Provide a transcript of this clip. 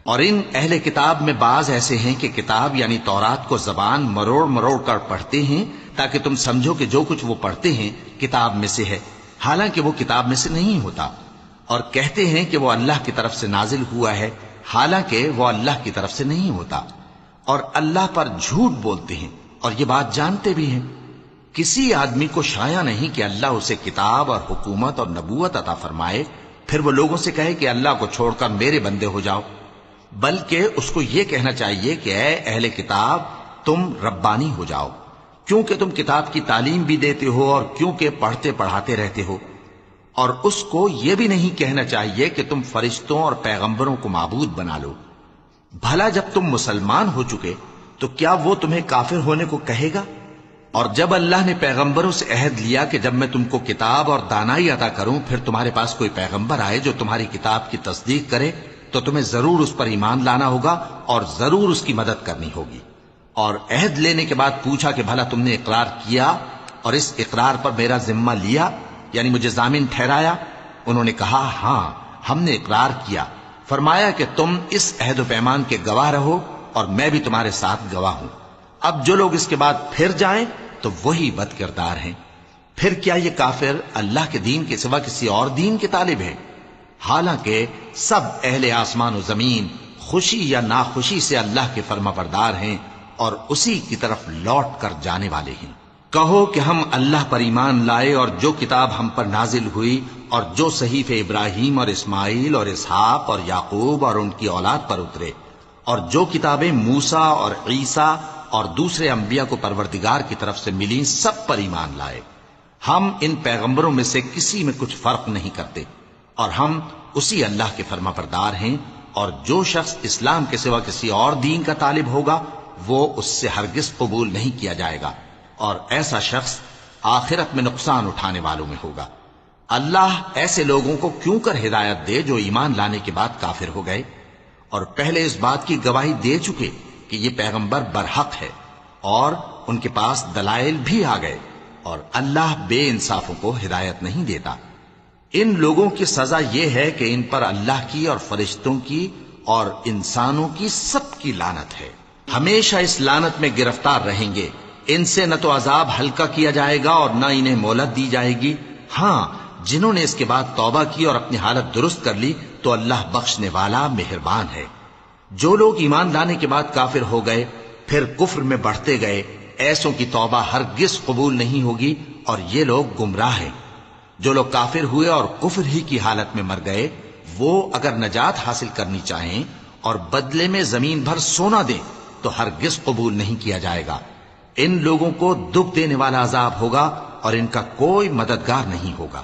اور ان اہل کتاب میں بعض ایسے ہیں کہ کتاب یعنی تورات کو زبان مروڑ مروڑ کر پڑھتے ہیں تاکہ تم سمجھو کہ جو کچھ وہ پڑھتے ہیں کتاب میں سے ہے، حالانکہ وہ کتاب میں سے نہیں ہوتا، اور کہتے ہیں کہ وہ اللہ کی طرف سے نازل ہوا ہے، حالانکہ وہ اللہ کی طرف سے نہیں ہوتا، اور اللہ پر جھوٹ بولتے ہیں اور یہ بات جانتے بھی ہیں۔ کسی آدمی کو شایع نہیں کہ اللہ اسے کتاب اور حکومت اور نبوت عطا فرمائے پھر وہ لوگوں سے کہے کہ اللہ کو چھوڑ کر میرے بندے ہو جاؤ، بلکہ اس کو یہ کہنا چاہیے کہ اے اہل کتاب تم ربانی ہو جاؤ، کیونکہ تم کتاب کی تعلیم بھی دیتے ہو اور کیونکہ پڑھتے پڑھاتے رہتے ہو۔ اور اس کو یہ بھی نہیں کہنا چاہیے کہ تم فرشتوں اور پیغمبروں کو معبود بنا لو۔ بھلا جب تم مسلمان ہو چکے تو کیا وہ تمہیں کافر ہونے کو کہے گا؟ اور جب اللہ نے پیغمبروں سے عہد لیا کہ جب میں تم کو کتاب اور دانائی عطا کروں پھر تمہارے پاس کوئی پیغمبر آئے جو تمہاری کتاب کی تصدیق کرے تو تمہیں ضرور اس پر ایمان لانا ہوگا اور ضرور اس کی مدد کرنی ہوگی۔ اور عہد لینے کے بعد پوچھا کہ بھلا تم نے اقرار کیا اور اس اقرار پر میرا ذمہ لیا، یعنی مجھے ضامن ٹھہرایا؟ انہوں نے کہا ہاں ہم نے اقرار کیا۔ فرمایا کہ تم اس عہد و پیمان کے گواہ رہو اور میں بھی تمہارے ساتھ گواہ ہوں۔ اب جو لوگ اس کے بعد پھر جائیں تو وہی بد کردار ہیں۔ پھر کیا یہ کافر اللہ کے دین کے سوا کسی اور دین کے طالب ہیں؟ حالانکہ سب اہل آسمان و زمین خوشی یا ناخوشی سے اللہ کے فرما بردار ہیں اور اسی کی طرف لوٹ کر جانے والے ہیں۔ کہو کہ ہم اللہ پر ایمان لائے اور جو کتاب ہم پر نازل ہوئی اور جو صحیفے ابراہیم اور اسماعیل اور اسحاق اور یعقوب اور ان کی اولاد پر اترے اور جو کتابیں موسیٰ اور عیسیٰ اور دوسرے انبیاء کو پروردگار کی طرف سے ملیں سب پر ایمان لائے۔ ہم ان پیغمبروں میں سے کسی میں کچھ فرق نہیں کرتے اور ہم اسی اللہ کے فرما بردار ہیں، اور جو شخص اسلام کے سوا کسی اور دین کا طالب ہوگا وہ اس سے ہرگز قبول نہیں کیا جائے گا، اور ایسا شخص آخرت میں نقصان اٹھانے والوں میں ہوگا۔ اللہ ایسے لوگوں کو کیوں کر ہدایت دے جو ایمان لانے کے بعد کافر ہو گئے اور پہلے اس بات کی گواہی دے چکے کہ یہ پیغمبر برحق ہے اور ان کے پاس دلائل بھی آ گئے، اور اللہ بے انصافوں کو ہدایت نہیں دیتا۔ ان لوگوں کی سزا یہ ہے کہ ان پر اللہ کی اور فرشتوں کی اور انسانوں کی سب کی لعنت ہے، ہمیشہ اس لعنت میں گرفتار رہیں گے۔ ان سے نہ تو عذاب ہلکا کیا جائے گا اور نہ انہیں مہلت دی جائے گی۔ ہاں جنہوں نے اس کے بعد توبہ کی اور اپنی حالت درست کر لی تو اللہ بخشنے والا مہربان ہے۔ جو لوگ ایمان لانے کے بعد کافر ہو گئے پھر کفر میں بڑھتے گئے ایسوں کی توبہ ہرگز قبول نہیں ہوگی اور یہ لوگ گمراہ ہیں۔ جو لوگ کافر ہوئے اور کفر ہی کی حالت میں مر گئے وہ اگر نجات حاصل کرنی چاہیں اور بدلے میں زمین بھر سونا دیں تو ہرگز قبول نہیں کیا جائے گا۔ ان لوگوں کو دکھ دینے والا عذاب ہوگا اور ان کا کوئی مددگار نہیں ہوگا۔